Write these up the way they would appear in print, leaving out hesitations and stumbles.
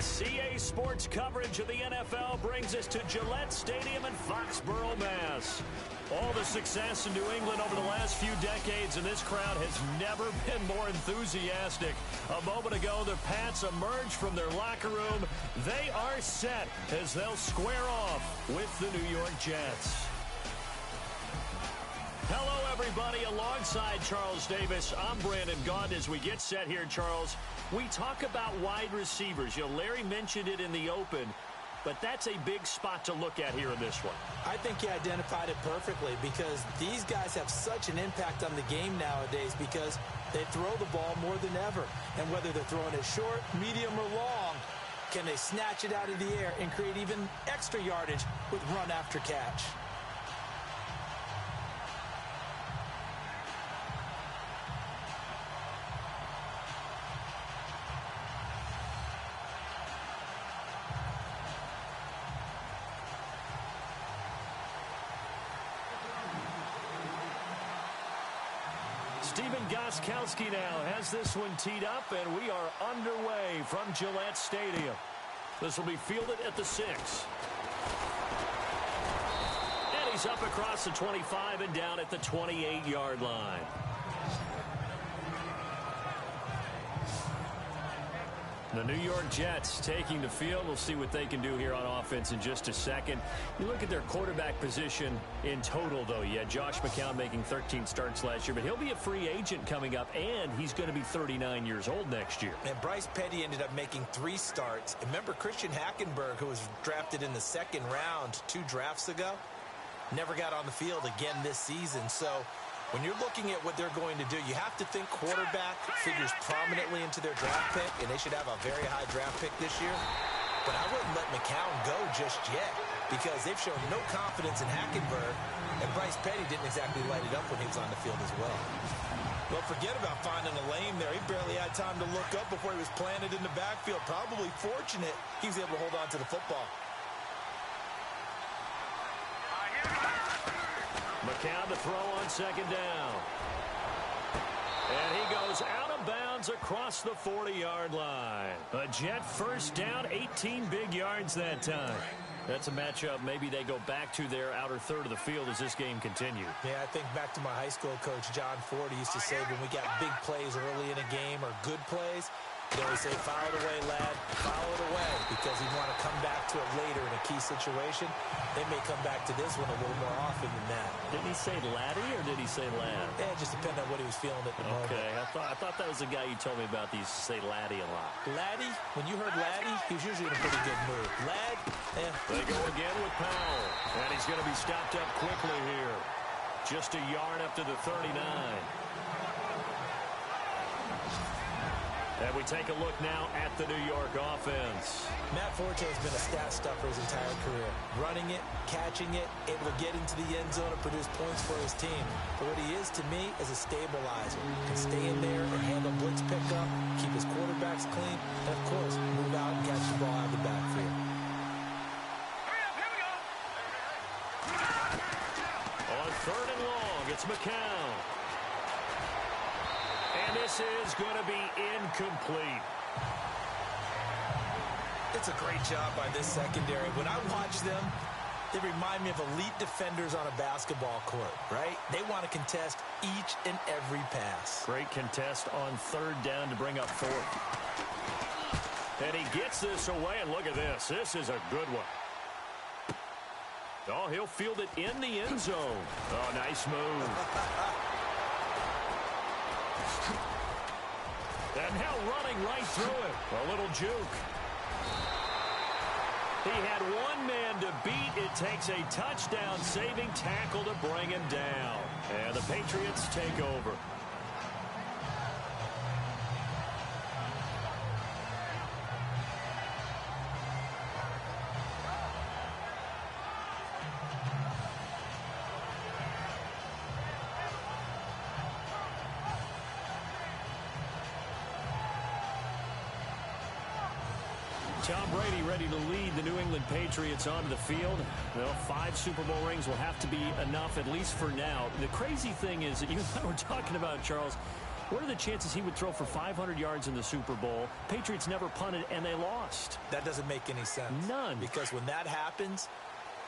CA Sports coverage of the NFL brings us to Gillette Stadium in Foxborough, Mass. All the success in New England over the last few decades, and this crowd has never been more enthusiastic. A moment ago, the Pats emerged from their locker room. They are set as they'll square off with the New York Jets. Hello, everybody. Alongside Charles Davis, I'm Brandon Gaudin. As we get set here, Charles, we talk about wide receivers. You know, Larry mentioned it in the open, but that's a big spot to look at here in this one. I think he identified it perfectly because these guys have such an impact on the game nowadays because they throw the ball more than ever. And whether they're throwing it short, medium, or long, can they snatch it out of the air and create even extra yardage with run after catch? Stephen Gostkowski now has this one teed up, and we are underway from Gillette Stadium. This will be fielded at the 6. And he's up across the 25 and down at the 28-yard line. The New York Jets taking the field. We'll see what they can do here on offense in just a second. You look at their quarterback position in total, though. You had Josh McCown making 13 starts last year, but he'll be a free agent coming up, and he's going to be 39 years old next year. And Bryce Petty ended up making 3 starts. And remember Christian Hackenberg, who was drafted in the 2nd round 2 drafts ago, never got on the field again this season. So when you're looking at what they're going to do, you have to think quarterback figures prominently into their draft pick, and they should have a very high draft pick this year. But I wouldn't let McCown go just yet because they've shown no confidence in Hackenberg, and Bryce Petty didn't exactly light it up when he was on the field as well. Well, forget about finding a lane there. He barely had time to look up before he was planted in the backfield. Probably fortunate he was able to hold on to the football. McCown to throw on 2nd down. And he goes out of bounds across the 40-yard line. A Jet first down, 18 big yards that time. That's a matchup maybe they go back to their outer third of the field as this game continues. Yeah, I think back to my high school coach, John Ford. He used to say when we got big plays early in a game or good plays, he'd always say, foul it away, lad, foul it away, because he'd want to come back to it later in a key situation. They may come back to this one a little more often than that. Didn't he say laddie or did he say lad? Yeah, it just depended on what he was feeling at the moment. Okay, I thought that was the guy you told me about. He used to say laddie a lot. Laddie, when you heard laddie, he was usually in a pretty good mood. Lad, They go again with Powell, and he's going to be stopped up quickly here. Just a yard up to the 39. And we take a look now at the New York offense. Matt Forte has been a stat stuffer his entire career. Running it, catching it, able to get into the end zone and produce points for his team. But what he is to me is a stabilizer. He can stay in there and handle blitz pickup, keep his quarterbacks clean, and of course, move out and catch the ball out of the backfield. On 3rd and long, it's McCown. And this is going to be incomplete. It's a great job by this secondary. When I watch them, they remind me of elite defenders on a basketball court, right? They want to contest each and every pass. Great contest on 3rd down to bring up 4th. And he gets this away, and look at this. This is a good one. Oh, he'll field it in the end zone. Oh, nice move. And now running right through it. A little juke. He had one man to beat. It takes a touchdown-saving tackle to bring him down. And the Patriots take over. Tom Brady ready to lead the New England Patriots onto the field. Well, 5 Super Bowl rings will have to be enough, at least for now. The crazy thing is that you and I were talking about, Charles, What are the chances he would throw for 500 yards in the Super Bowl? Patriots never punted, and they lost. That doesn't make any sense. None. Because when that happens,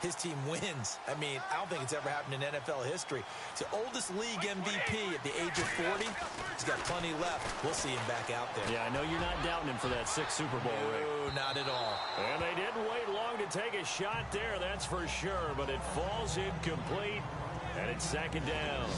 his team wins. I mean, I don't think it's ever happened in NFL history. It's the oldest league MVP at the age of 40. He's got plenty left. We'll see him back out there. Yeah, I know you're not doubting him for that 6th Super Bowl ring. No, not at all. And they didn't wait long to take a shot there, that's for sure. But it falls incomplete, and it's 2nd down.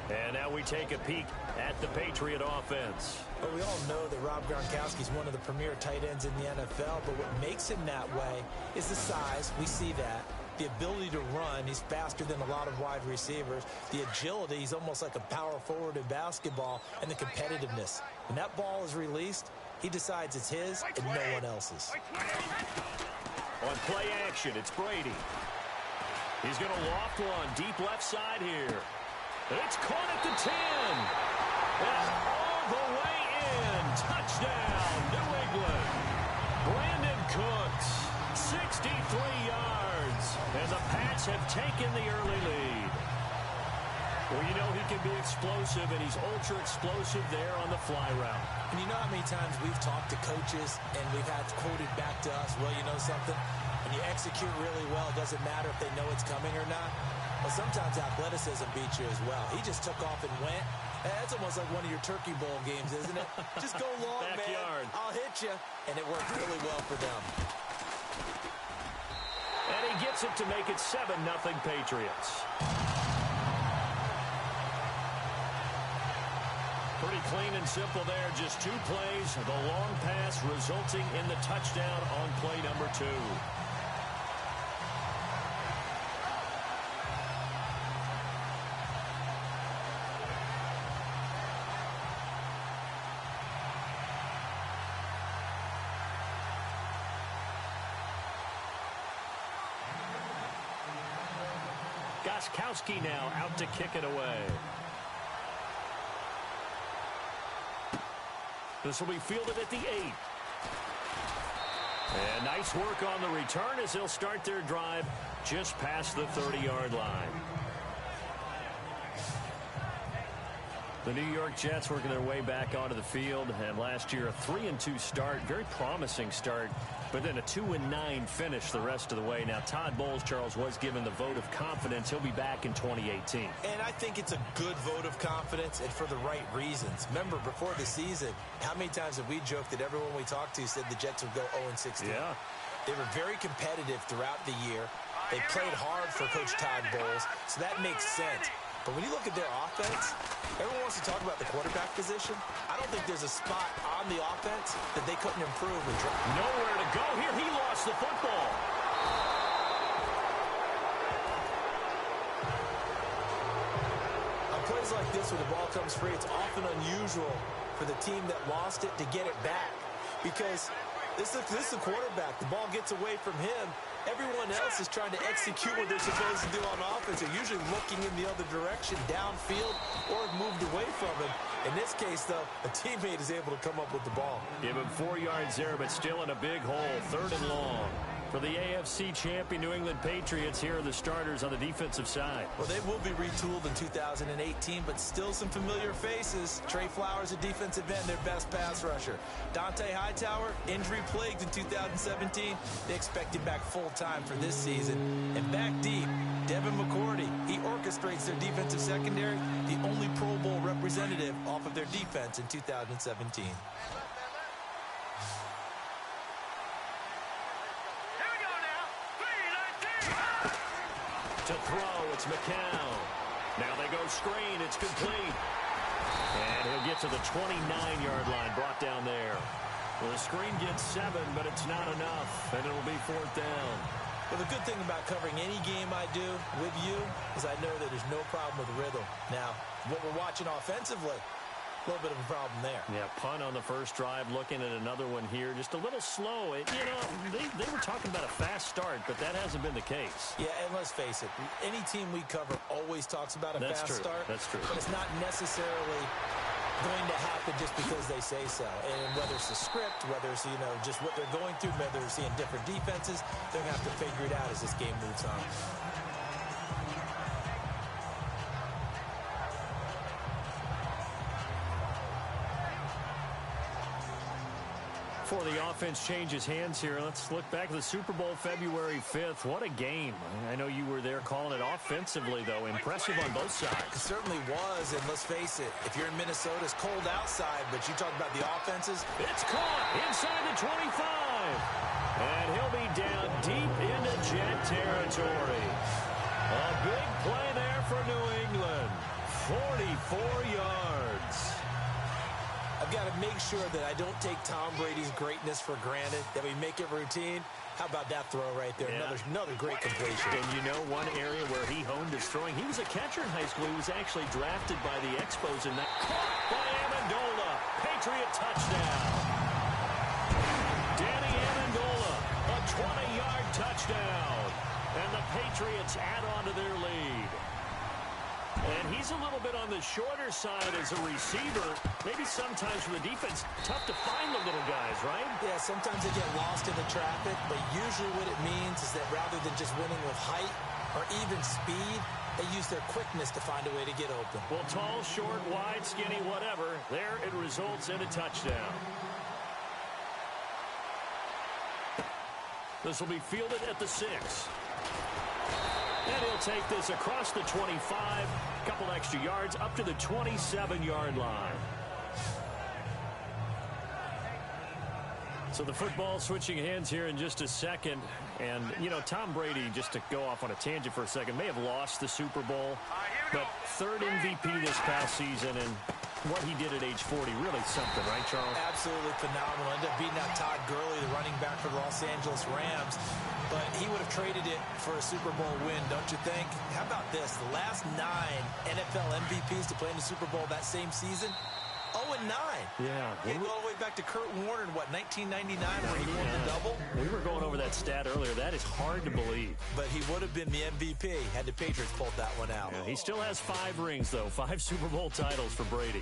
And now we take a peek at the Patriot offense. Well, we all know that Rob Gronkowski is one of the premier tight ends in the NFL, but what makes him that way is the size. We see that. The ability to run. He's faster than a lot of wide receivers. The agility. He's almost like a power forward in basketball. And the competitiveness. When that ball is released, he decides it's his and no one else's. On play action, it's Brady. He's going to loft one deep left side here. It's caught at the 10. And all the way in. Touchdown, New England. Brandon Cooks, 63 yards. And the Pats have taken the early lead. Well, you know he can be explosive, and he's ultra explosive there on the fly route. And you know how many times we've talked to coaches and we've had quoted back to us, well, you know something? When you execute really well, it doesn't matter if they know it's coming or not. Well, sometimes athleticism beats you as well. He just took off and went. That's almost like one of your Turkey Bowl games, isn't it? Just go long, Backyard. man. I'll hit you. And it worked really well for them. And he gets it to make it 7-0 Patriots. Pretty clean and simple there. Just 2 plays. The long pass resulting in the touchdown on play number 2. Goskowski now out to kick it away. This will be fielded at the 8. And nice work on the return as they'll start their drive just past the 30-yard line. The New York Jets working their way back onto the field. And last year, a 3-2 start. Very promising start. But then a 2-9 finish the rest of the way. Now, Todd Bowles, Charles, was given the vote of confidence. He'll be back in 2018. And I think it's a good vote of confidence and for the right reasons. Remember, before the season, how many times have we joked that everyone we talked to said the Jets would go 0-16? Yeah. They were very competitive throughout the year. They played hard for Coach Todd Bowles, so that makes sense. But when you look at their offense, everyone wants to talk about the quarterback position. I don't think there's a spot on the offense that they couldn't improve with. Nowhere to go here. He lost the football. On plays like this where the ball comes free, it's often unusual for the team that lost it to get it back. Because this is the quarterback. The ball gets away from him. Everyone else is trying to execute what they're supposed to do on offense. They're usually looking in the other direction, downfield, or moved away from him. In this case, though, a teammate is able to come up with the ball. Give him 4 yards there, but still in a big hole. 3rd and long. For the AFC champion New England Patriots, here are the starters on the defensive side. Well, they will be retooled in 2018, but still some familiar faces. Trey Flowers, a defensive end, their best pass rusher. Dante Hightower, injury-plagued in 2017. They expect him back full-time for this season. And back deep, Devin McCourty. He orchestrates their defensive secondary, the only Pro Bowl representative off of their defense in 2017. To throw, it's McCown. Now they go screen, it's complete. And he'll get to the 29-yard line, brought down there. Well, the screen gets 7, but it's not enough, and it'll be 4th down. Well, the good thing about covering any game I do with you is I know that there's no problem with rhythm. Now, what we're watching offensively, a little bit of a problem there. Yeah, punt on the first drive, looking at another one here. Just a little slow. You know, they were talking about a fast start, but that hasn't been the case. Yeah, and let's face it, any team we cover always talks about a fast start. That's true. But it's not necessarily going to happen just because they say so. And whether it's the script, whether it's, you know, just what they're going through, whether they're seeing different defenses, they're going to have to figure it out as this game moves on. Before the offense changes hands here, let's look back at the Super Bowl February 5th. What a game. I know you were there calling it offensively, though. Impressive on both sides. It certainly was, and let's face it, if you're in Minnesota, it's cold outside, but you talk about the offenses. It's caught inside the 25. And he'll be down deep into Jet territory. A big play there for New England. 44 yards. I've got to make sure that I don't take Tom Brady's greatness for granted, that we make it routine. How about that throw right there? Yeah. Another great completion. And you know one area where he honed his throwing, he was a catcher in high school. He was actually drafted by the Expos in that. Caught by Amendola. Patriot touchdown. Danny Amendola, a 20-yard touchdown. And the Patriots add on to their lead. And he's a little bit on the shorter side as a receiver. Maybe sometimes for the defense, tough to find the little guys, right? Yeah, sometimes they get lost in the traffic, but usually what it means is that rather than just winning with height or even speed, they use their quickness to find a way to get open. Well, tall, short, wide, skinny, whatever, there it results in a touchdown. This will be fielded at the 6. And he'll take this across the 25, a couple extra yards, up to the 27-yard line. So the football switching hands here in just a second. And, you know, Tom Brady, just to go off on a tangent for a second, may have lost the Super Bowl, but third MVP this past season, and what he did at age 40, really something, right, Charles? Absolutely phenomenal. Ended up beating out Todd Gurley, the running back for the Los Angeles Rams. But he would have traded it for a Super Bowl win, don't you think? How about this? The last 9 NFL MVPs to play in the Super Bowl that same season, 0-9. Yeah. You go all the way back to Kurt Warner in, what, 1999 where he won the double? We were going over that stat earlier. That is hard to believe. But he would have been the MVP had the Patriots pulled that one out. Yeah, he still has 5 rings, though. 5 Super Bowl titles for Brady.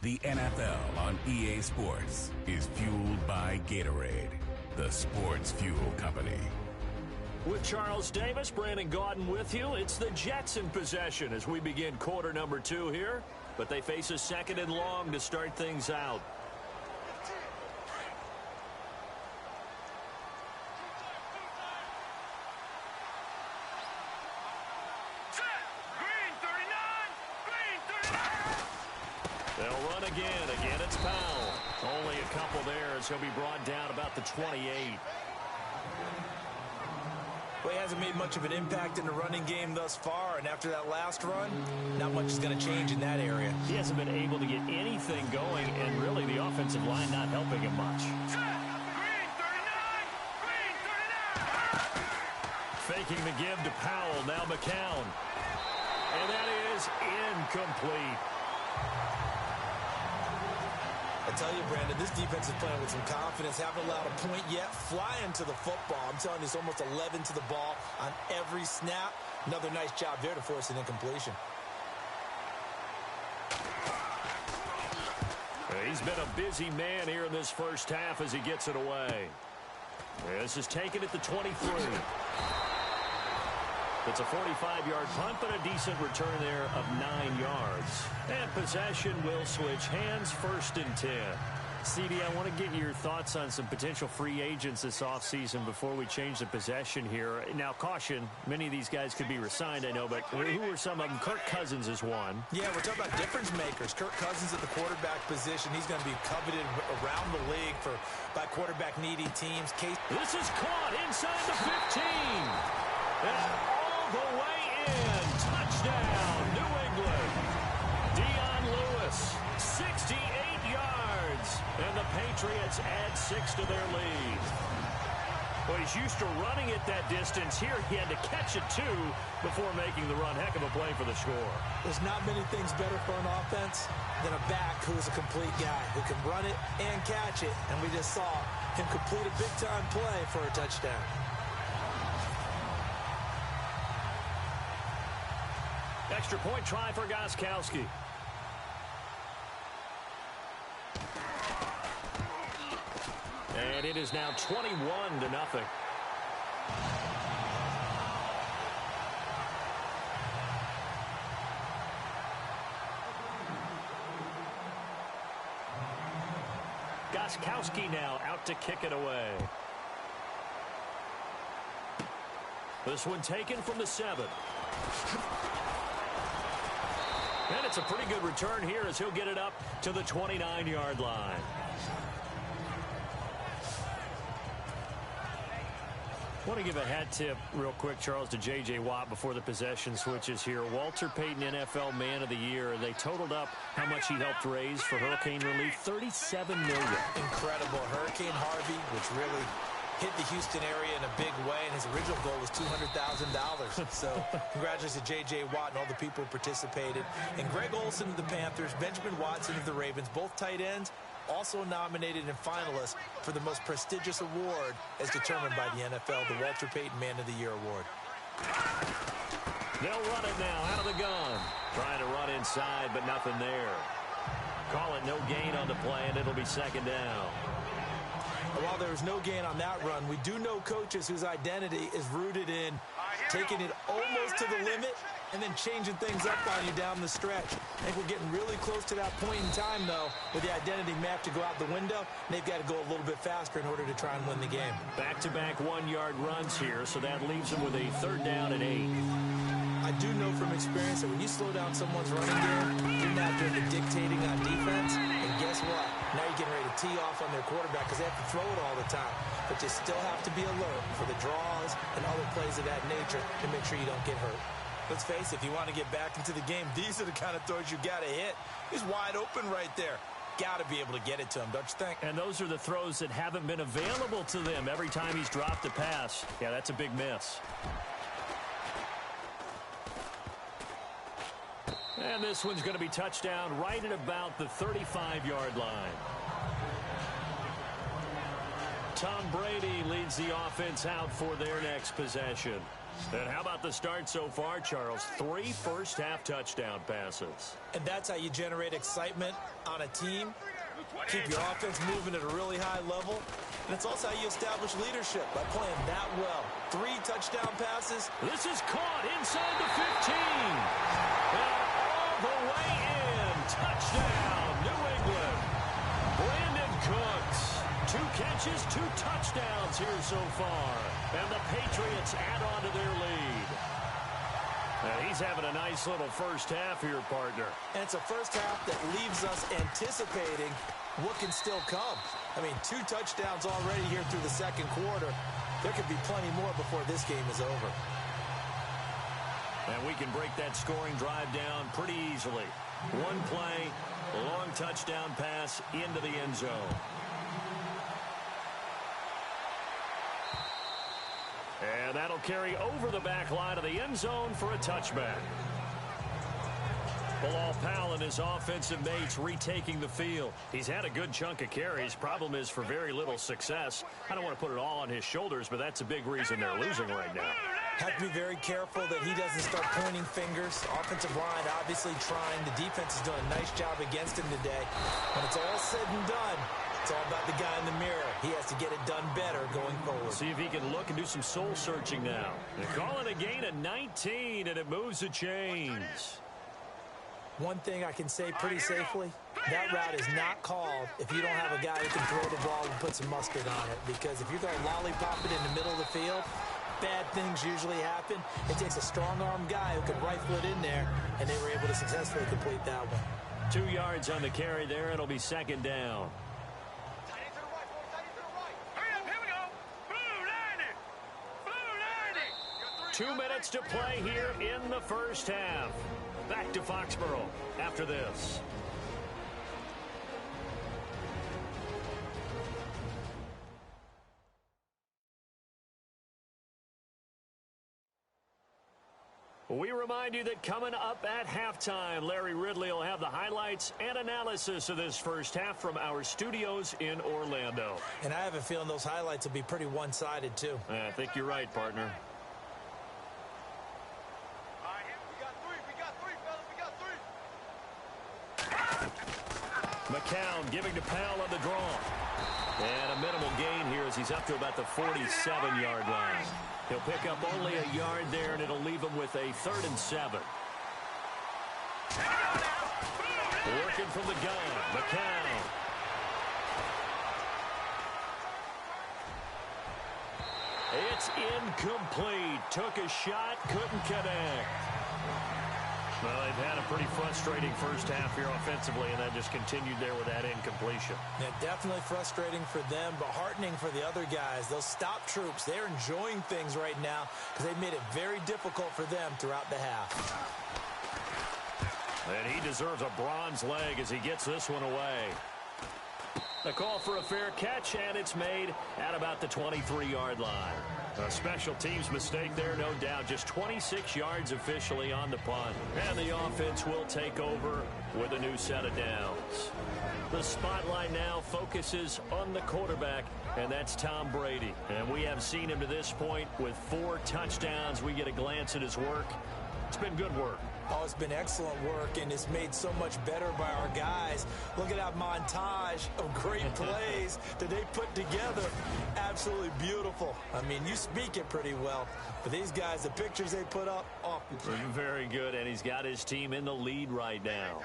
The NFL on EA Sports is fueled by Gatorade, the sports fuel company. With Charles Davis, Brandon Gaudin with you. It's the Jets in possession as we begin quarter number 2 here. But they face a 2nd and long to start things out. They'll run again. Again, it's Powell. Only a couple there as he'll be brought down about the 28. Well, he hasn't made much of an impact in the running game thus far, and after that last run, not much is going to change in that area. He hasn't been able to get anything going, and really the offensive line not helping him much. Faking the give to Powell, now McCown. And that is incomplete. I tell you, Brandon, this defense is playing with some confidence. Haven't allowed a point yet. Flying to the football. I'm telling you, it's almost 11 to the ball on every snap. Another nice job there to force an incompletion. He's been a busy man here in this first half as he gets it away. This is taken at the 23. It's a 45-yard punt, but a decent return there of 9 yards. And possession will switch hands, 1st and 10. CD, I want to get your thoughts on some potential free agents this offseason before we change the possession here. Now, caution, many of these guys could be re-signed, I know, but who are some of them? Kirk Cousins is one. Yeah, we're talking about difference makers. Kirk Cousins at the quarterback position. He's going to be coveted around the league by quarterback-needy teams. This is caught inside the 15. And all the way in. Touchdown, New England. Dion Lewis, 68 yards. And the Patriots add 6 to their lead. Well, he's used to running it that distance. Here he had to catch it, too, before making the run. Heck of a play for the score. There's not many things better for an offense than a back who is a complete guy, who can run it and catch it. And we just saw him complete a big-time play for a touchdown. Extra point try for Gostkowski. And it is now 21-0. Gostkowski now out to kick it away. This one taken from the 7. And it's a pretty good return here as he'll get it up to the 29-yard line. I want to give a hat tip real quick, Charles, to J.J. Watt before the possession switches here. Walter Payton, NFL Man of the Year. They totaled up how much he helped raise for hurricane relief, $37 million. Incredible. Hurricane Harvey, which really hit the Houston area in a big way, and his original goal was $200,000. So congratulations to J.J. Watt and all the people who participated. And Greg Olsen of the Panthers, Benjamin Watson of the Ravens, both tight ends, also nominated and finalists for the most prestigious award as determined by the NFL, the Walter Payton Man of the Year Award. They'll run it now out of the gun. Trying to run inside, but nothing there. Call it no gain on the play, and it'll be second down. While there was no gain on that run, we do know coaches whose identity is rooted in taking it almost to the limit and then changing things up on you down the stretch. I think we're getting really close to that point in time, though, with the identity map to go out the window. And they've got to go a little bit faster in order to try and win the game. Back-to-back 1-yard runs here, so that leaves them with a 3rd down and 8. I do know from experience that when you slow down someone's running game, you're not doing the dictating on defense. And guess what? Now you're getting ready to tee off on their quarterback because they have to throw it all the time. But you still have to be alert for the draws and other plays of that nature to make sure you don't get hurt. Let's face it, if you want to get back into the game, these are the kind of throws you got to hit. He's wide open right there. Got to be able to get it to him, don't you think? And those are the throws that haven't been available to them every time he's dropped a pass. Yeah, that's a big miss. And this one's going to be touchdown right at about the 35-yard line. Tom Brady leads the offense out for their next possession. And how about the start so far, Charles? 3 first-half touchdown passes. And that's how you generate excitement on a team. Keep your offense moving at a really high level. And it's also how you establish leadership by playing that well. 3 touchdown passes. This is caught inside the 15. And all the way in. Touchdown, New England. Brandon Cooks. 2 catches, 2 touchdowns here so far. And the Patriots add on to their lead. And he's having a nice little first half here, partner. And it's a first half that leaves us anticipating what can still come. I mean, 2 touchdowns already here through the second quarter. There could be plenty more before this game is over. And we can break that scoring drive down pretty easily. 1 play, a long touchdown pass into the end zone. And that'll carry over the back line of the end zone for a touchback. Bilal Powell and his offensive mates retaking the field. He's had a good chunk of carries. Problem is for very little success. I don't want to put it all on his shoulders, but that's a big reason they're losing right now. Have to be very careful that he doesn't start pointing fingers. Offensive line obviously trying. The defense is doing a nice job against him today. When it's all said and done, it's all about the guy in the mirror. He has to get it done better going forward. See if he can look and do some soul searching now. They call it a gain of 19, and it moves the chains. One thing I can say pretty safely, that route is not called if you don't have a guy who can throw the ball and put some mustard on it. Because if you're going to lollipop it in the middle of the field, bad things usually happen. It takes a strong-arm guy who can rifle it in there, and they were able to successfully complete that one. 2 yards on the carry there. It'll be second down. 2 minutes to play here in the first half. Back to Foxborough after this. We remind you that coming up at halftime, Larry Ridley will have the highlights and analysis of this first half from our studios in Orlando. And I have a feeling those highlights will be pretty one-sided, too. I think you're right, partner. McCown giving to Powell on the draw. And a minimal gain here as he's up to about the 47-yard line. He'll pick up only a yard there, and it'll leave him with a 3rd and 7. Working from the gun, McCown. It's incomplete. Took a shot, couldn't connect. Well, they've had a pretty frustrating first half here offensively, and then just continued there with that incompletion. Yeah, definitely frustrating for them, but heartening for the other guys. Those stop troops, they're enjoying things right now because they've made it very difficult for them throughout the half. And he deserves a bronze leg as he gets this one away. The call for a fair catch, and it's made at about the 23-yard line. A special teams mistake there, no doubt. Just 26 yards officially on the punt. And the offense will take over with a new set of downs. The spotlight now focuses on the quarterback, and that's Tom Brady. And we have seen him to this point with 4 touchdowns. We get a glance at his work. It's been good work. Oh, it's been excellent work, and it's made so much better by our guys. Look at that montage of great plays that they put together. Absolutely beautiful. I mean, you speak it pretty well, but these guys, the pictures they put up, oh. Very good, and he's got his team in the lead right now.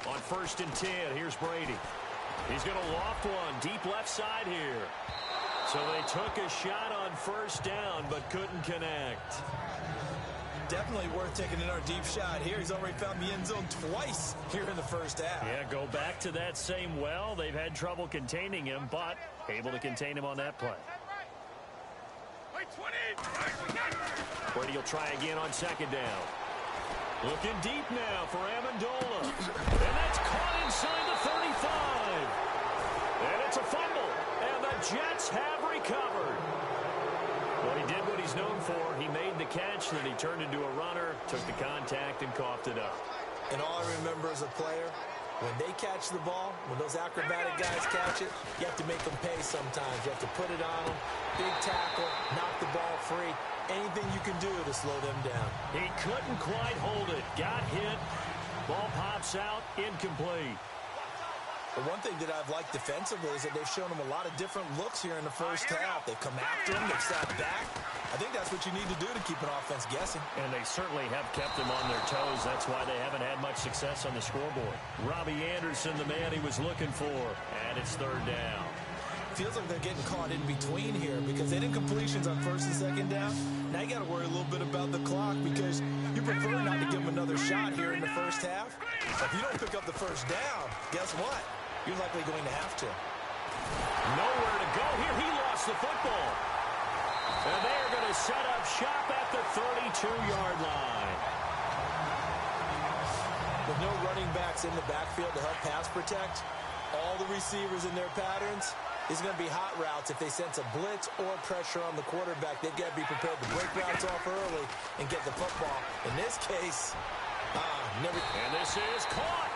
On 1st and 10, here's Brady. He's going to loft one deep left side here. So they took a shot on 1st down, but couldn't connect. Definitely worth taking another deep shot here. He's already found the end zone twice here in the first half. Yeah, go back to that same well. They've had trouble containing him, but able to contain him on that play. Brady will try again on 2nd down. Looking deep now for Amendola. And that's caught inside the 35. And it's a fumble. And the Jets have recovered. Well, he did what he's known for. He made the catch, then he turned into a runner, took the contact, and coughed it up. And all I remember as a player, when they catch the ball, when those acrobatic guys catch it, you have to make them pay sometimes. You have to put it on them, big tackle, knock the ball free. Anything you can do to slow them down. He couldn't quite hold it. Got hit. Ball pops out, incomplete. But one thing that I've liked defensively is that they've shown him a lot of different looks here in the first half. They've come after him. They've sat back. I think that's what you need to do to keep an offense guessing. And they certainly have kept them on their toes. That's why they haven't had much success on the scoreboard. Robbie Anderson, the man he was looking for. And it's 3rd down. Feels like they're getting caught in between here because they did completions on 1st and 2nd down. Now you got to worry a little bit about the clock because you prefer not to give them another shot here in the first half. If you don't pick up the 1st down, guess what? You're likely going to have to. Nowhere to go here. He lost the football. And they are going to set up shop at the 32-yard line. With no running backs in the backfield to help pass protect, all the receivers in their patterns, it's going to be hot routes. If they sense a blitz or pressure on the quarterback, they've got to be prepared to break routes off early and get the football. In this case, never. And this is caught.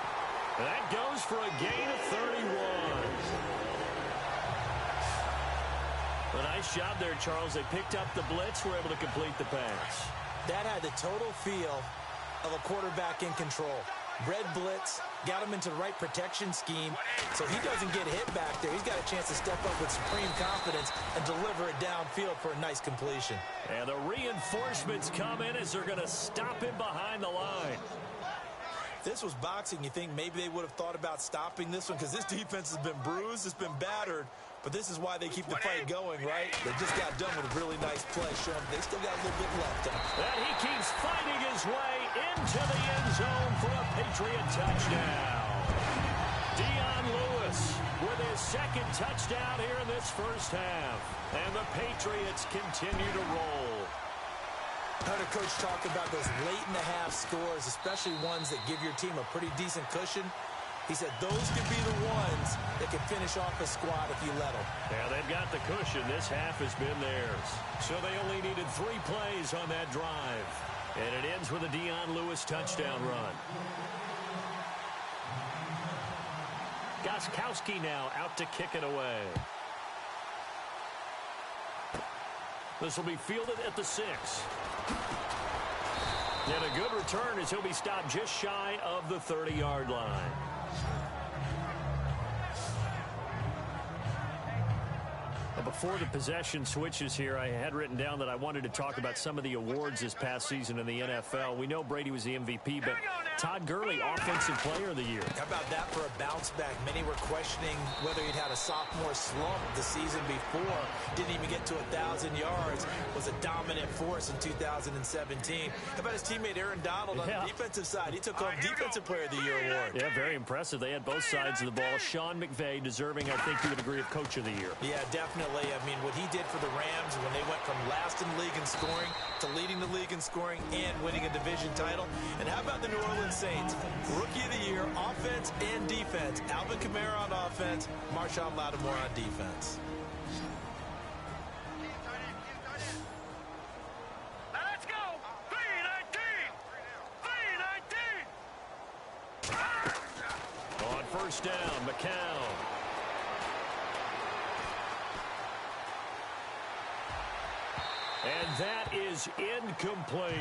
That goes for a gain of 31. A nice job there, Charles. They picked up the blitz, were able to complete the pass. That had the total feel of a quarterback in control. Red blitz, got him into the right protection scheme, so he doesn't get hit back there. He's got a chance to step up with supreme confidence and deliver it downfield for a nice completion. And the reinforcements come in as they're going to stop him behind the line. If this was boxing, you think maybe they would have thought about stopping this one because this defense has been bruised, it's been battered, but this is why they keep the fight going, right? They just got done with a really nice play, showing they still got a little bit left. And he keeps fighting his way into the end zone for a Patriot touchdown. Dion Lewis with his 2nd touchdown here in this first half. And the Patriots continue to roll. I heard a coach talk about those late-in-the-half scores, especially ones that give your team a pretty decent cushion. He said those could be the ones that can finish off a squad if you let them. Yeah, they've got the cushion. This half has been theirs. So they only needed 3 plays on that drive. And it ends with a Dion Lewis touchdown run. Gostkowski now out to kick it away. This will be fielded at the 6. And a good return as he'll be stopped just shy of the 30-yard line. before the possession switches here, I had written down that I wanted to talk about some of the awards this past season in the NFL. We know Brady was the MVP, but Todd Gurley, Offensive Player of the Year. How about that for a bounce back? Many were questioning whether he'd had a sophomore slump the season before. Didn't even get to 1,000 yards. Was a dominant force in 2017. How about his teammate Aaron Donald on the defensive side? He took home Defensive Player of the Year award. Yeah, very impressive. They had both sides of the ball. Sean McVay deserving, I think you would agree, of Coach of the Year. Yeah, definitely. I mean, what he did for the Rams when they went from last in the league in scoring to leading the league in scoring and winning a division title. And how about the New Orleans Saints? Rookie of the Year, offense and defense. Alvin Kamara on offense, Marshawn Lattimore on defense. Let's go! 3-19! On first down, McCown. And that is incomplete.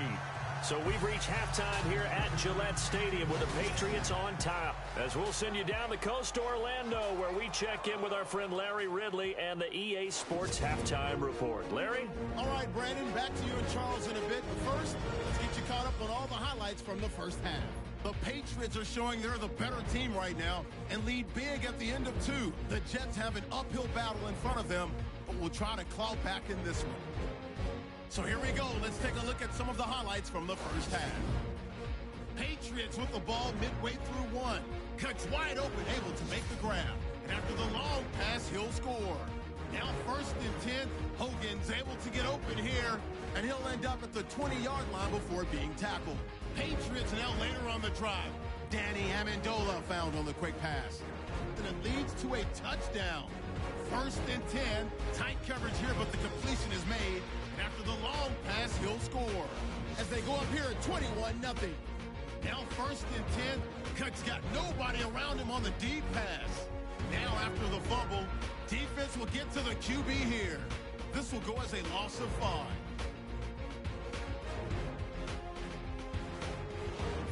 So we've reached halftime here at Gillette Stadium with the Patriots on top. As we'll send you down the coast to Orlando, where we check in with our friend Larry Ridley and the EA Sports Halftime Report. Larry? All right, Brandon, back to you and Charles in a bit. But first, let's get you caught up on all the highlights from the first half. The Patriots are showing they're the better team right now and lead big at the end of two. The Jets have an uphill battle in front of them, but will try to claw back in this one. So here we go. Let's take a look at some of the highlights from the first half. Patriots with the ball midway through one. Cuts wide open, able to make the grab. And after the long pass, he'll score. Now 1st and 10. Hogan's able to get open here, and he'll end up at the 20-yard line before being tackled. Patriots now later on the drive. Danny Amendola found on the quick pass. And it leads to a touchdown. 1st and 10. Tight coverage here, but the completion is made. And after the long pass, he'll score. As they go up here at 21-0. Now 1st and 10. Cut's got nobody around him on the deep pass. Now after the fumble, defense will get to the QB here. This will go as a loss of 5.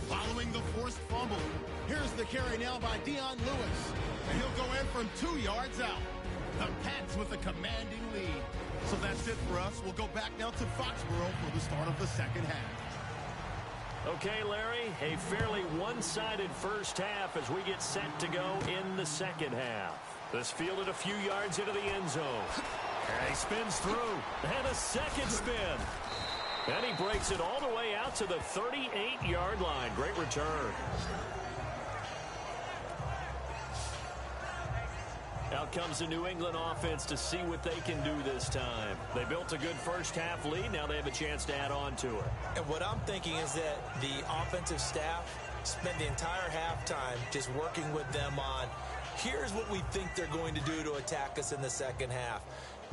Following the forced fumble, here's the carry now by Dion Lewis. And he'll go in from 2 yards out. The Pats with a commanding lead. So that's it for us. We'll go back now to Foxborough for the start of the second half. Okay, Larry, a fairly one-sided first half as we get set to go in the second half. This fielded a few yards into the end zone. And he spins through. And a second spin. And he breaks it all the way out to the 38-yard line. Great return. Out comes the New England offense to see what they can do this time. They built a good first half lead. Now they have a chance to add on to it. And what I'm thinking is that the offensive staff spent the entire halftime just working with them on, here's what we think they're going to do to attack us in the second half.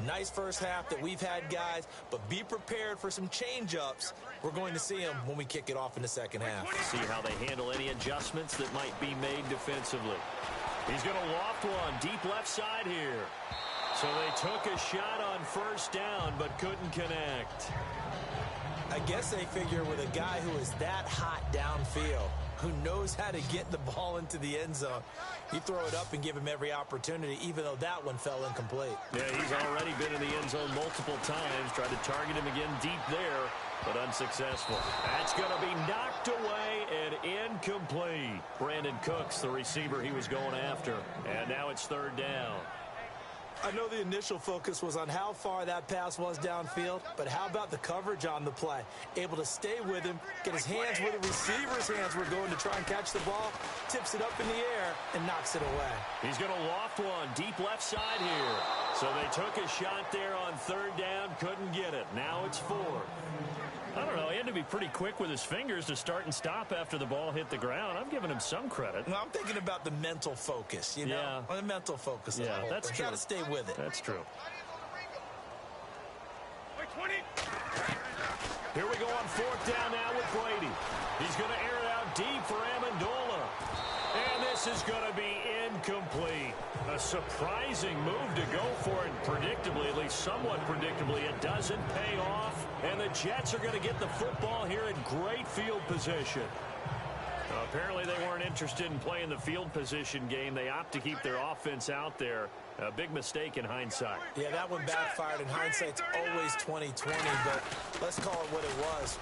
Nice first half that we've had, guys, but be prepared for some change-ups. We're going to see them when we kick it off in the second half. See how they handle any adjustments that might be made defensively. He's going to loft one deep left side here. So they took a shot on first down but couldn't connect. I guess they figure with a guy who is that hot downfield, who knows how to get the ball into the end zone, you throw it up and give him every opportunity, even though that one fell incomplete. Yeah, he's already been in the end zone multiple times. Tried to target him again deep there, but unsuccessful. That's going to be knocked away and incomplete. Brandon Cooks, the receiver he was going after. And now it's third down. I know the initial focus was on how far that pass was downfield, but how about the coverage on the play? Able to stay with him, get his hands where the receiver's hands were going to try and catch the ball, tips it up in the air, and knocks it away. He's going to loft one deep left side here. So they took a shot there on third down, couldn't get it. Now it's fourth. I don't know. He had to be pretty quick with his fingers to start and stop after the ball hit the ground. I'm giving him some credit. Well, I'm thinking about the mental focus, you know? Yeah. The mental focus. Yeah, that's true. Got to stay with it. That's true. Wait, 20. Here we go on fourth down now with Brady. He's going to air it out deep for Amendola. And this is going to be incomplete. A surprising move to go for it predictably, at least somewhat predictably. It doesn't pay off. And the Jets are going to get the football here in great field position. Apparently they weren't interested in playing the field position game. They opt to keep their offense out there. A big mistake in hindsight. Yeah, that one backfired. In hindsight's always 20/20, but let's call it what it was.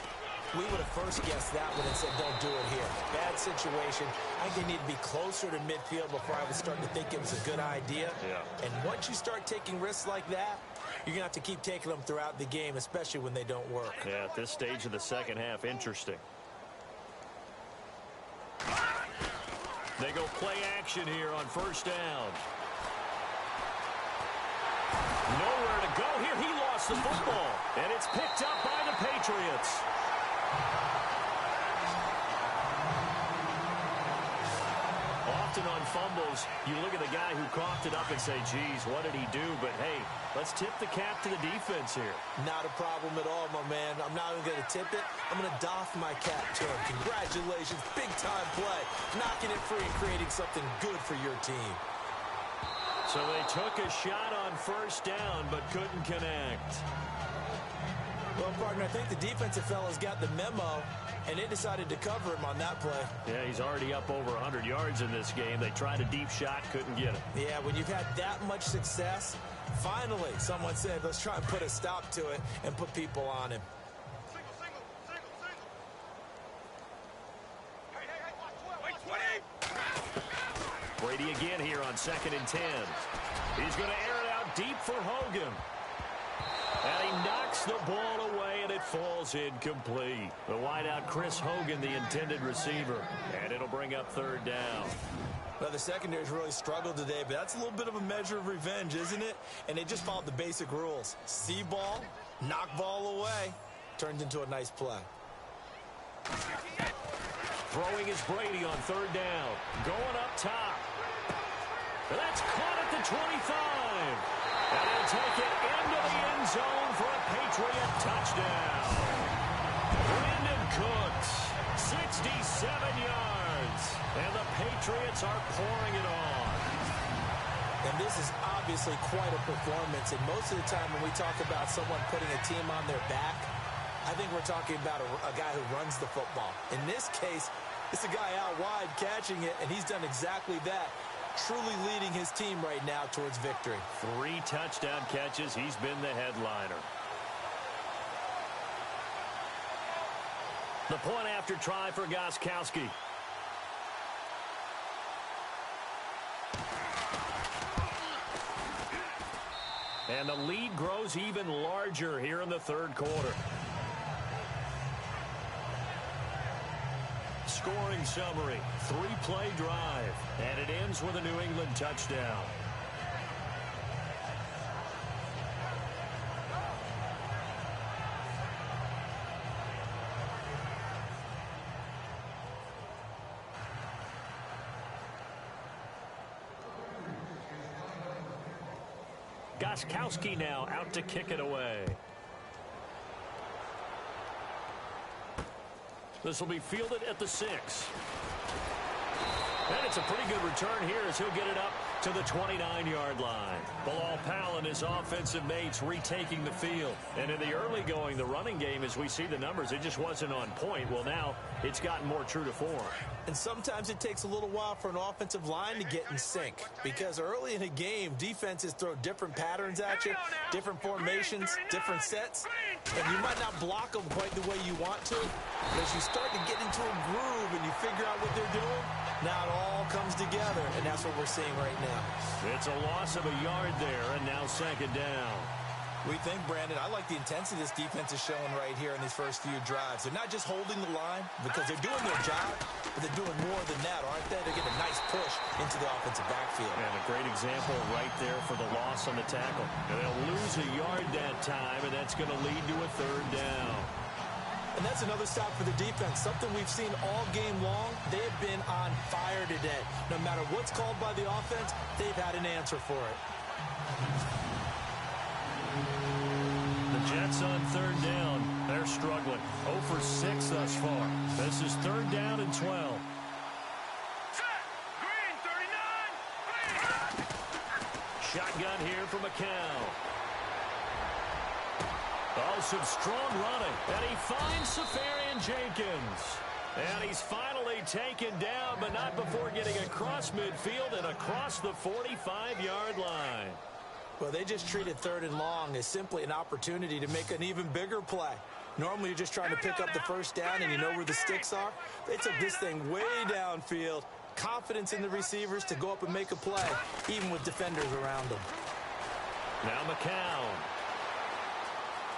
We would have first guessed that one and said, don't do it here. Bad situation. I think they need to be closer to midfield before I would start to think it was a good idea. Yeah. And once you start taking risks like that, you're going to have to keep taking them throughout the game, especially when they don't work. Yeah, at this stage of the second half, interesting. They go play action here on first down. Nowhere to go here. He lost the football. And it's picked up by the Patriots. Often on fumbles, you look at the guy who coughed it up and say, geez, what did he do? But, hey, let's tip the cap to the defense here. Not a problem at all, my man. I'm not even going to tip it. I'm going to doff my cap to him. Congratulations. Big-time play. Knocking it free and creating something good for your team. So they took a shot on first down, but couldn't connect. Well, partner, I think the defensive fellas got the memo, and they decided to cover him on that play. Yeah, he's already up over 100 yards in this game. They tried a deep shot, couldn't get it. Yeah, when you've had that much success, finally someone said, let's try and put a stop to it and put people on him. Brady again here on 2nd and 10. He's going to air it out deep for Hogan. And he knocks the ball away, and it falls incomplete. The wideout, Chris Hogan, the intended receiver. And it'll bring up 3rd down. Well, the secondary's really struggled today, but that's a little bit of a measure of revenge, isn't it? And they just followed the basic rules. See ball, knock ball away. Turned into a nice play. Throwing is Brady on 3rd down. Going up top. That's caught at the 25. And he'll take it into the end zone for a Patriot touchdown. Brandon Cooks, 67 yards. And the Patriots are pouring it on. And this is obviously quite a performance. And most of the time when we talk about someone putting a team on their back, I think we're talking about a guy who runs the football. In this case, it's a guy out wide catching it, and he's done exactly that. Truly leading his team right now towards victory. 3 touchdown catches. He's been the headliner. The point after try for Gostkowski. And the lead grows even larger here in the 3rd quarter. Scoring summary, 3-play drive, and it ends with a New England touchdown. Gostkowski now out to kick it away. This will be fielded at the 6. And it's a pretty good return here as he'll get it up to the 29-yard line. Bilal Powell and his offensive mates retaking the field. And in the early going, the running game, as we see the numbers, it just wasn't on point. Well, now it's gotten more true to form. And sometimes it takes a little while for an offensive line to get in sync. Because early in a game, defenses throw different patterns at you, different formations, different sets. And you might not block them quite the way you want to. But as you start to get into a groove and you figure out what they're doing, now it all comes together, and that's what we're seeing right now. It's a loss of a yard there, and now 2nd down. We think, Brandon, I like the intensity this defense is showing right here in these first few drives. They're not just holding the line because they're doing their job, but they're doing more than that, aren't they? They're getting a nice push into the offensive backfield. And a great example right there for the loss on the tackle. And they'll lose a yard that time, and that's going to lead to a 3rd down. And that's another stop for the defense, something we've seen all game long. They have been on fire today. No matter what's called by the offense, they've had an answer for it. The Jets on 3rd down. They're struggling. 0 for 6 thus far. This is 3rd down and 12. Green, 39. Shotgun here for McCown. Oh, some strong running. And he finds Safarian Jenkins. And he's finally taken down, but not before getting across midfield and across the 45-yard line. Well, they just treated 3rd and long as simply an opportunity to make an even bigger play. Normally, you're just trying to pick up the first down and you know where the sticks are. They took this thing way downfield. Confidence in the receivers to go up and make a play, even with defenders around them. Now McCown.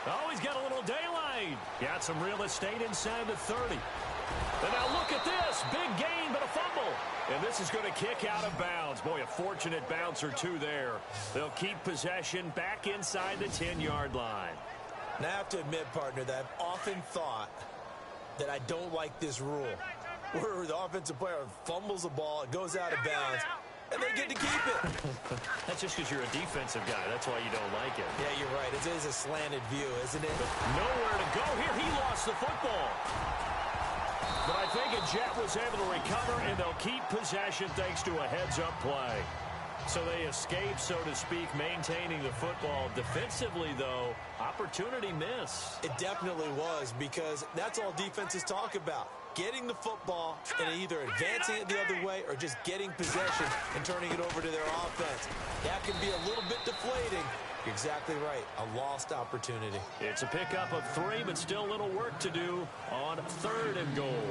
Oh, he's got a little daylight. Got some real estate inside the 30. And now look at this. Big gain, but a fumble. And this is going to kick out of bounds. Boy, a fortunate bounce or two there. They'll keep possession back inside the 10-yard line. Now, I have to admit, partner, that I've often thought that I don't like this rule, where the offensive player fumbles the ball, it goes out of bounds, and they get to keep it. That's just because you're a defensive guy. That's why you don't like it. Yeah, you're right. It is a slanted view, isn't it? But nowhere to go here. He lost the football. But I think a Jet was able to recover, and they'll keep possession thanks to a heads-up play. So they escape, so to speak, maintaining the football. Defensively, though, opportunity miss. It definitely was, because that's all defenses talk about. Getting the football and either advancing it the other way or just getting possession and turning it over to their offense. That can be a little bit deflating. You're exactly right. A lost opportunity. It's a pickup of 3, but still a little work to do on 3rd and goal.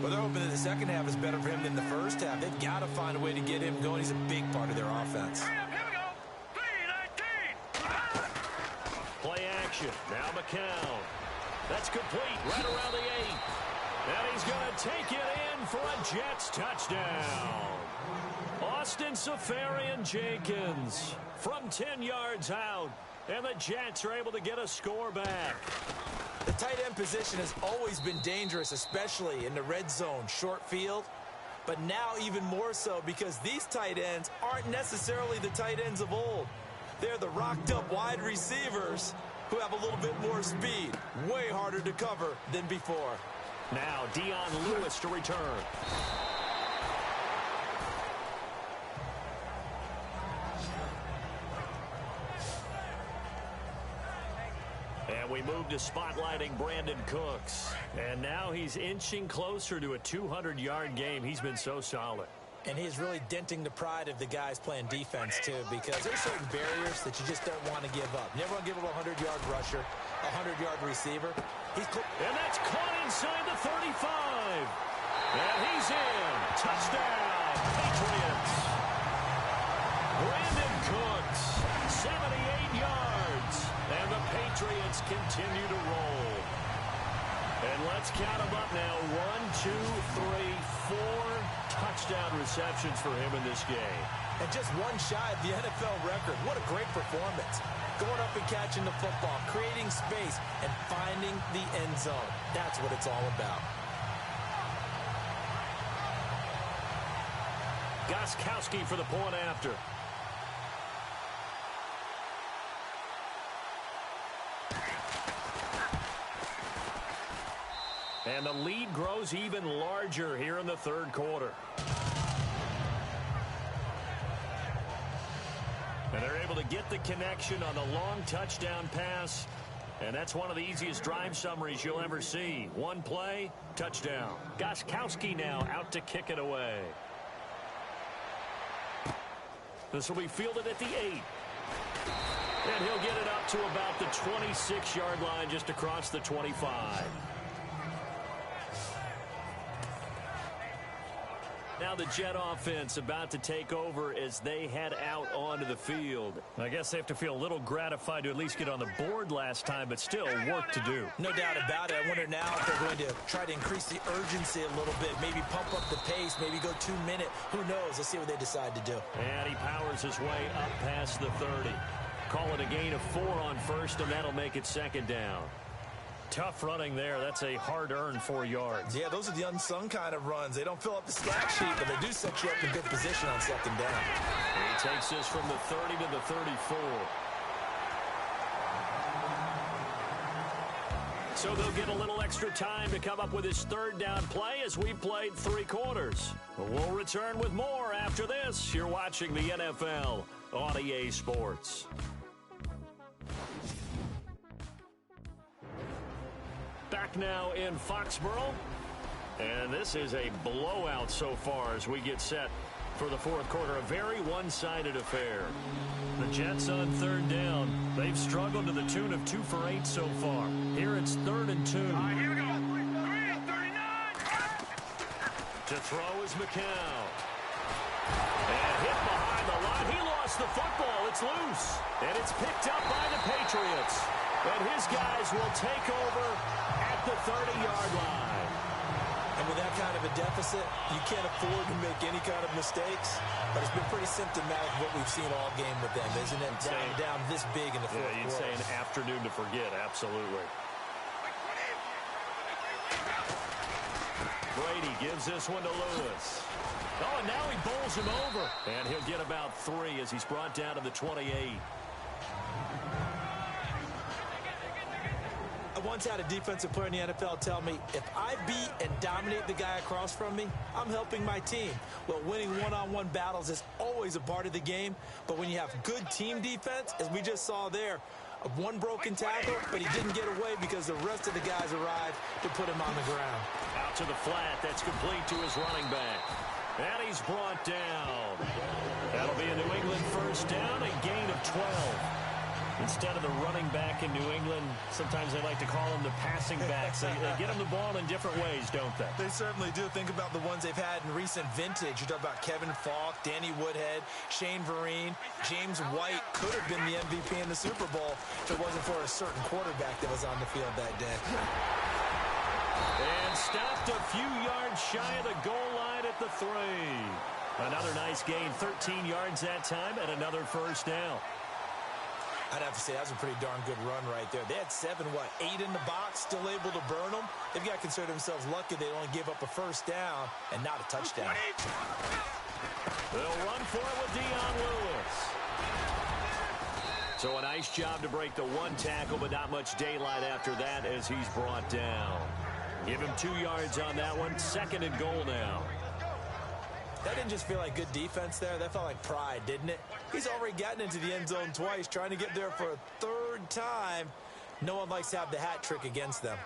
Well, they're hoping that the second half is better for him than the first half. They've got to find a way to get him going. He's a big part of their offense. Here we go. 3-19. Play action. Now McCown. That's complete right around the 8. And he's going to take it in for a Jets touchdown. Austin Safarian-Jenkins from 10 yards out. And the Jets are able to get a score back. The tight end position has always been dangerous, especially in the red zone, short field. But now even more so, because these tight ends aren't necessarily the tight ends of old. They're the rocked-up wide receivers who have a little bit more speed. Way harder to cover than before. Now Dion Lewis to return. And we move to spotlighting Brandon Cooks. And now he's inching closer to a 200-yard game. He's been so solid. And he's really denting the pride of the guys playing defense, too, because there's certain barriers that you just don't want to give up. Never want to give up a 100-yard rusher, a 100-yard receiver. And that's caught inside the 35. And he's in. Touchdown, Patriots. Brandon Cooks, 78 yards. And the Patriots continue to roll. And let's count them up now. 1, 2, 3, 4 touchdown receptions for him in this game. And just one shy of the NFL record. What a great performance. Going up and catching the football, creating space, and finding the end zone. That's what it's all about. Gostkowski for the point after. And the lead grows even larger here in the 3rd quarter. And they're able to get the connection on the long touchdown pass. And that's one of the easiest drive summaries you'll ever see. One play, touchdown. Gostkowski now out to kick it away. This will be fielded at the 8. And he'll get it up to about the 26-yard line, just across the 25. Now the Jet offense about to take over as they head out onto the field. I guess they have to feel a little gratified to at least get on the board last time, but still work to do. No doubt about it. I wonder now if they're going to try to increase the urgency a little bit, maybe pump up the pace, maybe go 2-minute. Who knows? Let's see what they decide to do. And he powers his way up past the 30. Call it a gain of 4 on first, and that'll make it 2nd down. Tough running there. That's a hard-earned 4 yards. Yeah, those are the unsung kind of runs. They don't fill up the stat sheet, but they do set you up in good position on 2nd down. And he takes this from the 30 to the 34. So they'll get a little extra time to come up with his 3rd down play as we played 3 quarters. We'll return with more after this. You're watching the NFL on EA Sports. Back now in Foxborough. And this is a blowout so far as we get set for the fourth quarter. A very one-sided affair. The Jets on third down. They've struggled to the tune of 2 for 8 so far. Here it's 3rd and 2. Here we go. 39. To throw is McCown. And hit behind the line. He lost the football. It's loose. And it's picked up by the Patriots. And his guys will take over at the 30-yard line. And with that kind of a deficit, you can't afford to make any kind of mistakes. But it's been pretty symptomatic of what we've seen all game with them, isn't it? Down this big in the fourth quarter. You'd say an afternoon to forget, absolutely. Brady gives this one to Lewis. Oh, and now he bowls him over. And he'll get about 3 as he's brought down to the 28. I once had a defensive player in the NFL tell me, if I beat and dominate the guy across from me, I'm helping my team. Well, winning one-on-one battles is always a part of the game, but when you have good team defense, as we just saw there, one broken tackle, but he didn't get away because the rest of the guys arrived to put him on the ground. Out to the flat. That's complete to his running back. And he's brought down. That'll be a New England first down, a gain of 12. Instead of the running back in New England, sometimes they like to call them the passing backs. They get them the ball in different ways, don't they? They certainly do. Think about the ones they've had in recent vintage. You talk about Kevin Falk, Danny Woodhead, Shane Vereen, James White could have been the MVP in the Super Bowl if it wasn't for a certain quarterback that was on the field that day. And stopped a few yards shy of the goal line at the 3. Another nice gain, 13 yards that time, and another first down. I'd have to say that was a pretty darn good run right there. They had 8 in the box, still able to burn them. They've got to consider themselves lucky they only gave up a first down and not a touchdown. They'll run for it with Dion Lewis. So a nice job to break the 1 tackle, but not much daylight after that as he's brought down. Give him 2 yards on that one. 2nd and goal now. That didn't just feel like good defense there. That felt like pride, didn't it? He's already gotten into the end zone twice, trying to get there for a 3rd time. No one likes to have the hat trick against them.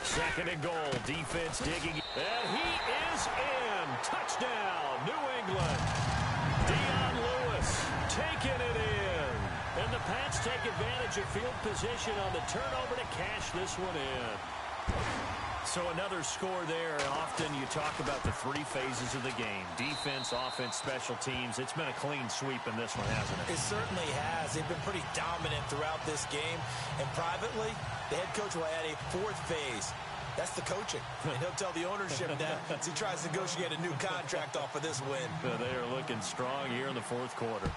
2nd and goal. Defense digging. And he is in. Touchdown, New England. Dion Lewis taking it in. And the Pats take advantage of field position on the turnover to cash this one in. So another score there. Often you talk about the 3 phases of the game. Defense, offense, special teams. It's been a clean sweep in this one, hasn't it? It certainly has. They've been pretty dominant throughout this game. And privately, the head coach will add a 4th phase. That's the coaching. And he'll tell the ownership that as he tries to negotiate a new contract off of this win. They are looking strong here in the 4th quarter.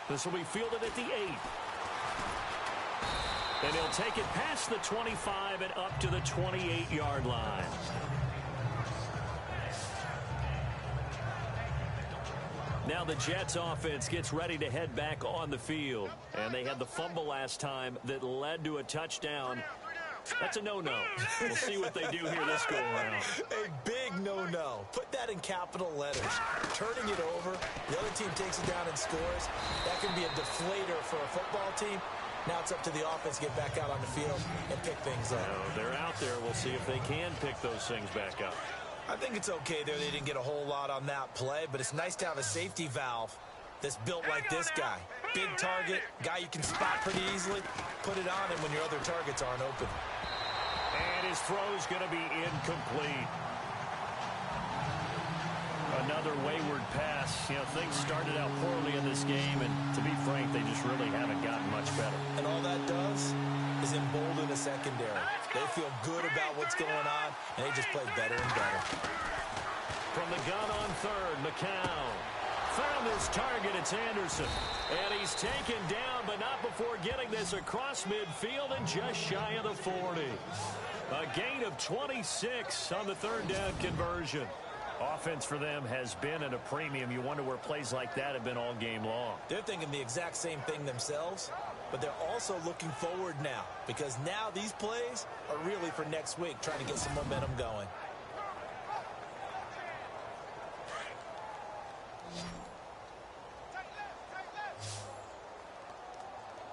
This will be fielded at the 8. And he'll take it past the 25 and up to the 28-yard line. Now the Jets offense gets ready to head back on the field. And they had the fumble last time that led to a touchdown. That's a no-no. We'll see what they do here this go-around. A big no-no. Put that in capital letters. Turning it over, the other team takes it down and scores. That can be a deflator for a football team. Now it's up to the offense to get back out on the field and pick things up. They're out there. We'll see if they can pick those things back up. I think it's okay there. They didn't get a whole lot on that play, but it's nice to have a safety valve that's built like this guy. Big target, guy you can spot pretty easily. Put it on him when your other targets aren't open. And his throw's going to be incomplete. Another wayward pass. You know, things started out poorly in this game, and to be frank, they just really haven't gotten much better. And all that does is embolden the secondary. They feel good about what's going on, and they just play better and better. From the gun on 3rd, McCown found his target. It's Anderson. And he's taken down, but not before getting this across midfield and just shy of the 40. A gain of 26 on the 3rd down conversion. Offense for them has been at a premium. You wonder where plays like that have been all game long. They're thinking the exact same thing themselves, but they're also looking forward now because now these plays are really for next week, trying to get some momentum going.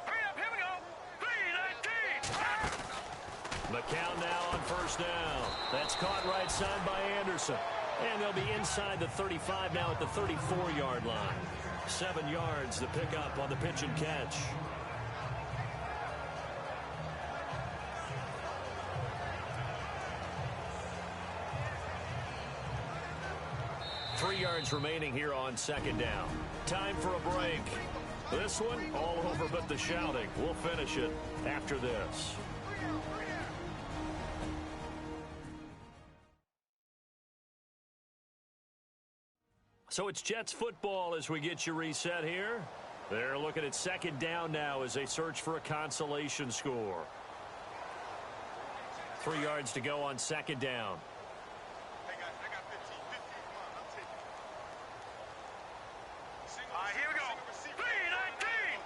Hurry up, here we go. 3:19. McCown now on first down. That's caught right side by Anderson. And they'll be inside the 35 now at the 34-yard line. 7 yards to pick up on the pitch and catch. Three yards remaining here on second down. Time for a break. This one all over but the shouting. We'll finish it after this. So it's Jets football as we get you reset here. They're looking at second down now as they search for a consolation score. 3 yards to go on second down. Here we go. 319.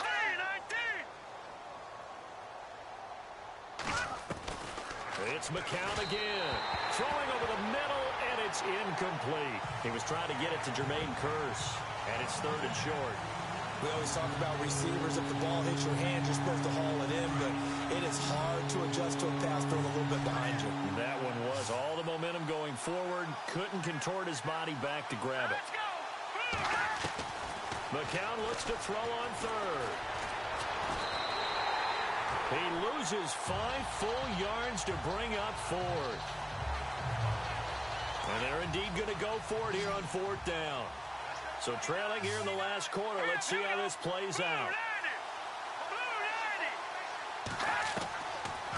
319. It's McCown again. Throwing over the middle, and it's incomplete. He was trying to get it to Jermaine Kearse, and it's 3rd and short. We always talk about receivers. If the ball hits your hand, you're supposed to haul it in, but it is hard to adjust to a pass thrown a little bit behind you. That one was all the momentum going forward. Couldn't contort his body back to grab it. McCown looks to throw on 3rd. He loses 5 full yards to bring up 4th. And they're indeed going to go for it here on 4th down. So trailing here in the last quarter. Let's see how this plays out.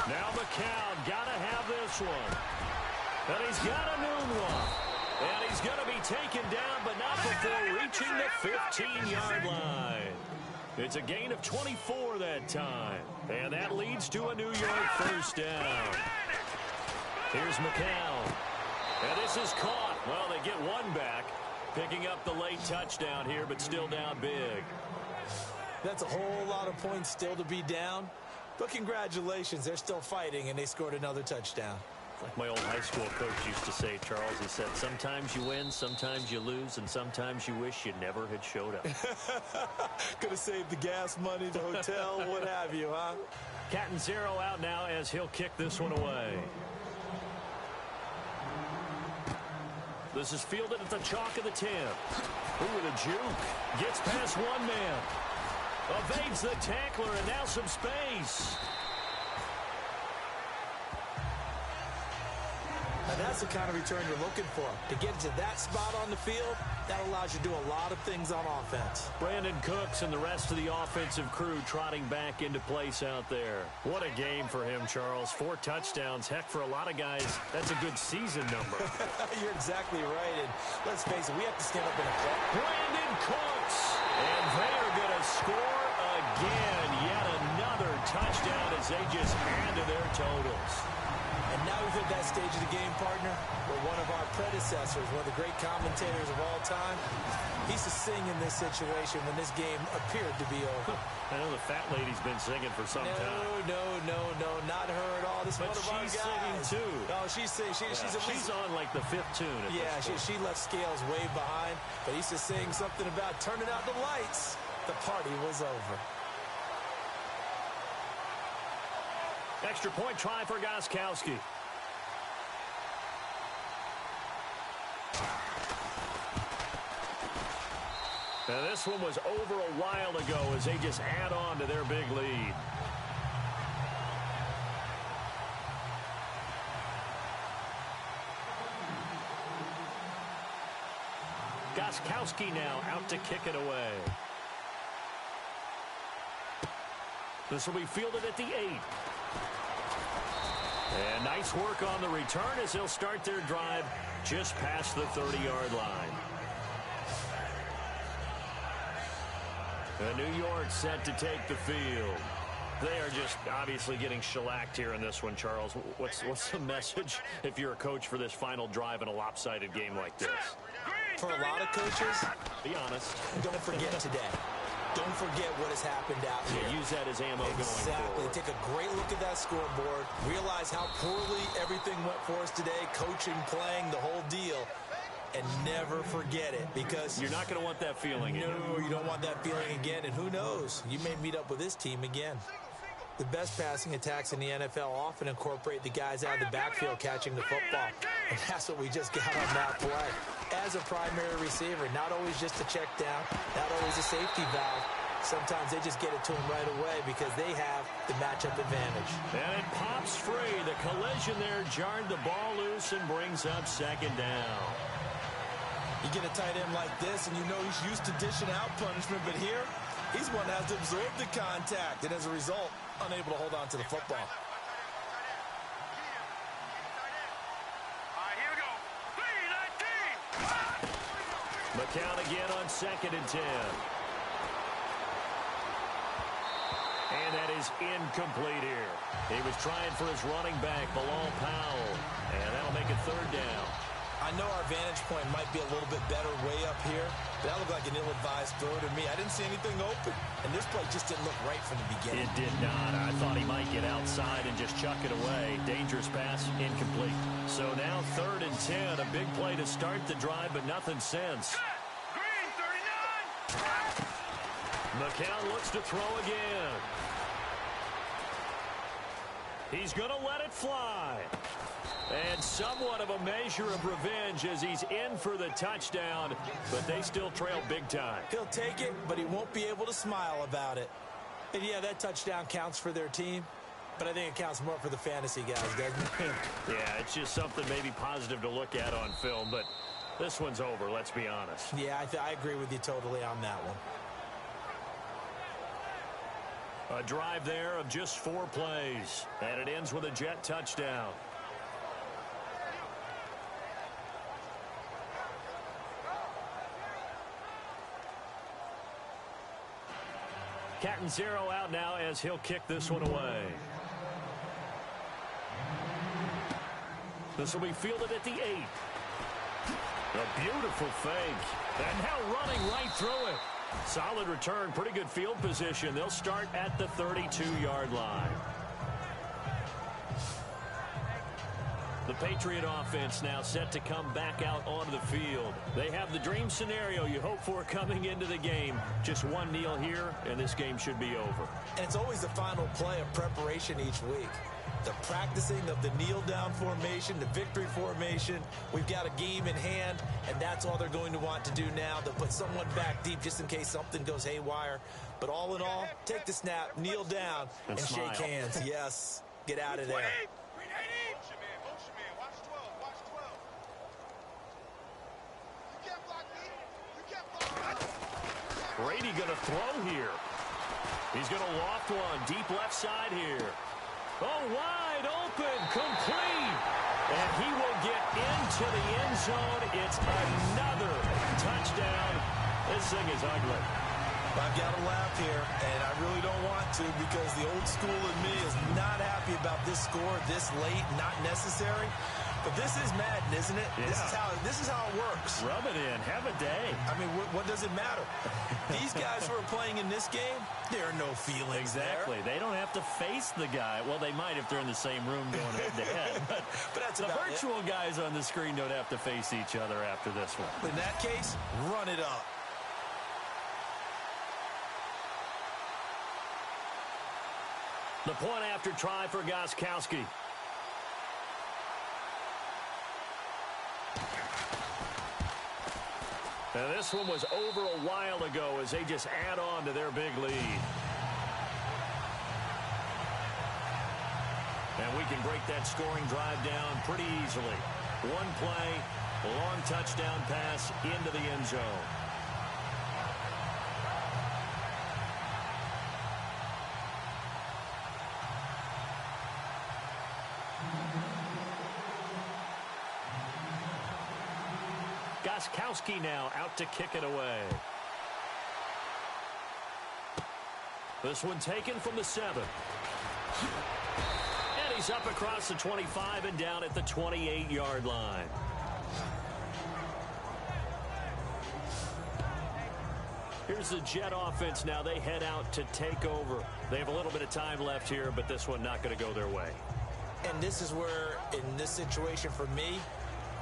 Now McCown got to have this one. And he's got a new one. And he's going to be taken down, but not before reaching the 15-yard line. It's a gain of 24 that time. And that leads to a New York first down. Here's McCown. And this is caught. Well, they get one back. Picking up the late touchdown here, but still down big. That's a whole lot of points still to be down. But congratulations, they're still fighting, and they scored another touchdown. Like my old high school coach used to say, Charles, he said, sometimes you win, sometimes you lose, and sometimes you wish you never had showed up. Could have saved the gas money, the hotel, what have you, huh? Catanzaro out now as he'll kick this one away. This is fielded at the chalk of the 10. Ooh, with a juke. Gets past one man. Evades the tackler, and now some space. And that's the kind of return you're looking for. To get to that spot on the field, that allows you to do a lot of things on offense. Brandon Cooks and the rest of the offensive crew trotting back into place out there. What a game for him, Charles. 4 touchdowns. Heck, for a lot of guys, that's a good season number. You're exactly right. And let's face it, we have to stand up in a play. Brandon Cooks. And they are going to score again. Yet another touchdown as they just add to their totals. And now we've hit that stage of the game, partner, where one of our predecessors, one of the great commentators of all time, he used to sing in this situation when this game appeared to be over. I know the fat lady's been singing for some time. No, not her at all. This is one of our guys. She's singing too. Oh, she's singing. She's on like the 5th tune. Yeah, she left Scales way behind, but he used to sing something about turning out the lights. The party was over. Extra point try for Gostkowski. Now this one was over a while ago as they just add on to their big lead. Gostkowski now out to kick it away. This will be fielded at the 8. And nice work on the return as they'll start their drive just past the 30-yard line. And New York set to take the field. They are just obviously getting shellacked here in this one, Charles. What's the message if you're a coach for this final drive in a lopsided game like this? For a lot of coaches, be honest. Don't forget today. Don't forget what has happened out here. Use that as ammo going forward. Exactly. Take a great look at that scoreboard. Realize how poorly everything went for us today. Coaching, playing, the whole deal. And never forget it, because you're not going to want that feeling again. No, you don't want that feeling again. And who knows? You may meet up with this team again. The best passing attacks in the NFL often incorporate the guys out of the backfield catching the football. And that's what we just got on that play. As a primary receiver, not always just a check down, not always a safety valve. Sometimes they just get it to him right away because they have the matchup advantage. And it pops free. The collision there jarred the ball loose and brings up second down. You get a tight end like this, and you know he's used to dishing out punishment, but here, he's one that has to absorb the contact, and as a result, unable to hold on to the football. All right, here we go. 3-19. McCown again on 2nd and 10. And that is incomplete here. He was trying for his running back, Bilal Powell, and that'll make it 3rd down. I know our vantage point might be a little bit better way up here, but that looked like an ill-advised throw to me. I didn't see anything open, and this play just didn't look right from the beginning. It did not. I thought he might get outside and just chuck it away. Dangerous pass, incomplete. So now 3rd and 10, a big play to start the drive, but nothing since. Green, 39. McCown looks to throw again. He's going to let it fly. And somewhat of a measure of revenge as he's in for the touchdown, but they still trail big time. He'll take it, but he won't be able to smile about it. And yeah, that touchdown counts for their team, but I think it counts more for the fantasy guys, doesn't it? Yeah, it's just something maybe positive to look at on film, but this one's over, let's be honest. Yeah, I agree with you totally on that one. A drive there of just 4 plays, and it ends with a Jet touchdown. Catanzaro out now as he'll kick this one away. This will be fielded at the 8. A beautiful fake. And now running right through it. Solid return, pretty good field position. They'll start at the 32-yard line. The Patriot offense now set to come back out onto the field. They have the dream scenario you hope for coming into the game. Just one kneel here, and this game should be over. And it's always the final play of preparation each week. The practicing of the kneel-down formation, the victory formation. We've got a game in hand, and that's all they're going to want to do now. They'll put someone back deep just in case something goes haywire. But all in all, take the snap, kneel down, and shake hands. Yes, get out of there. Brady going to throw here. He's going to loft one. Deep left side here. Oh, wide open. Complete. And he will get into the end zone. It's another touchdown. This thing is ugly. I've got to laugh here, and I really don't want to because the old school in me is not happy about this score this late, not necessary. But this is Madden, isn't it? Yeah. This is how it works. Rub it in. Have a day. I mean, what does it matter? These guys who are playing in this game, there are no feelings Exactly. there. They don't have to face the guy. Well, they might if they're in the same room going head-to-head. But that's the about virtual guys on the screen don't have to face each other after this one. In that case, run it up. The point after try for Gostkowski. Now this one was over a while ago as they just add on to their big lead. And we can break that scoring drive down pretty easily. One play, long touchdown pass into the end zone. Gostkowski now out to kick it away. This one taken from the 7. And he's up across the 25 and down at the 28-yard line. Here's the Jet offense now. They head out to take over. They have a little bit of time left here, but this one not going to go their way. And this is where, in this situation for me,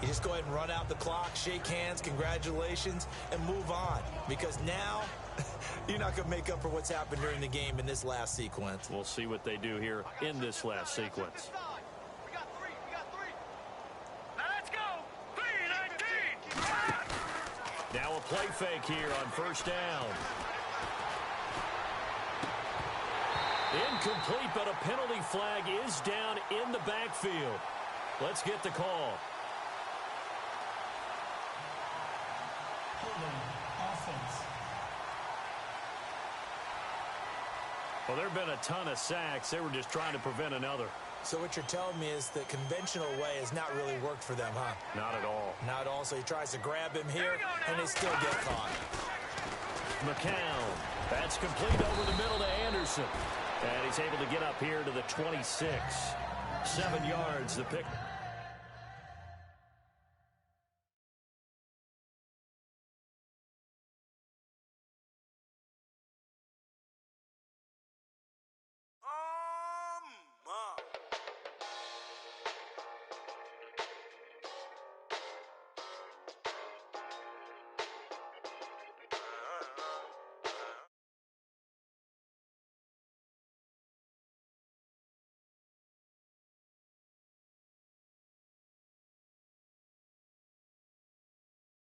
you just go ahead and run out the clock, shake hands, congratulations, and move on. Because now You're not going to make up for what's happened during the game in this last sequence. We'll see what they do here in this last sequence. We got three. Now let's go. 3-19. Now a play fake here on first down. Incomplete, but a penalty flag is down in the backfield. Let's get the call. Well, there have been a ton of sacks. They were just trying to prevent another. So what you're telling me is the conventional way has not really worked for them, huh? Not at all. Not at all. So he tries to grab him here, and they still get caught. McCown. That's complete over the middle to Anderson. And he's able to get up here to the 26. 7 yards, the pick.